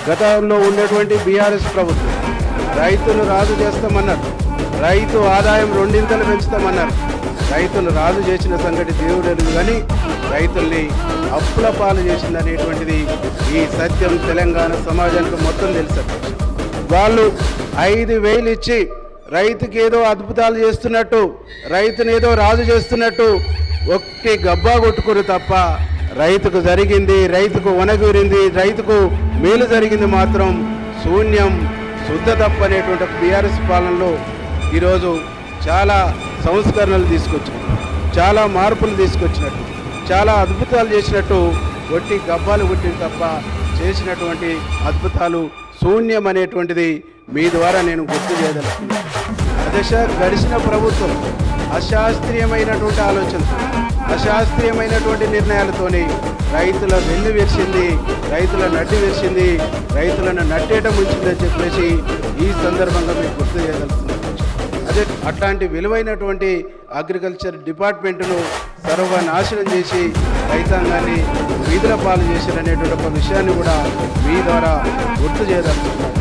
గతంలో ఉన్నటువంటి బీఆర్ఎస్ ప్రభుత్వం రైతును రాజు చేస్తామన్నారు, రైతు ఆదాయం రెండింతలు పెంచుతామన్నారు. రైతులు రాజు చేసిన సంగతి దేవుడు కానీ రైతుల్ని అప్పుల పాలు చేసిందనేటువంటిది ఈ సత్యం తెలంగాణ సమాజానికి మొత్తం తెలుసు. వాళ్ళు 5,000 ఇచ్చి రైతుకి ఏదో అద్భుతాలు చేస్తున్నట్టు, రైతుని ఏదో రాజు చేస్తున్నట్టు ఒట్టి గబ్బా కొట్టుకురు తప్ప రైతుకు జరిగింది, రైతుకు వనగూరింది, రైతుకు మేలు జరిగింది మాత్రం శూన్యం, శుద్ధ తప్పు అనేటువంటి బీఆర్ఎస్ పాలనలో ఈరోజు చాలా సంస్కరణలు తీసుకొచ్చినట్టు, చాలా మార్పులు తీసుకొచ్చినట్టు, చాలా అద్భుతాలు చేసినట్టు ఒట్టి గబ్బాలు కొట్టింది తప్ప చేసినటువంటి అద్భుతాలు శూన్యం అనేటువంటిది మీ ద్వారా నేను గుర్తు చేయదలుచుకున్నాను. అధ్యక్ష, గడిచిన ప్రభుత్వం అశాస్త్రీయమైనటువంటి ఆలోచన, అశాస్త్రీయమైనటువంటి నిర్ణయాలతోని రైతుల వెన్ను విరిచింది, రైతుల నడ్డి విరిచింది, రైతులను నట్టేయటం ఉంచిందని చెప్పేసి ఈ సందర్భంగా మీకు గుర్తు చేయదలుచుకున్నాను. అదే అట్లాంటి విలువైనటువంటి అగ్రికల్చర్ డిపార్ట్మెంట్ను సర్వనాశనం చేసి రైతాంగాన్ని వీధుల పాలు చేశారనేటువంటి ఒక విషయాన్ని కూడా మీ ద్వారా గుర్తు చేయదలుచుకున్నాను.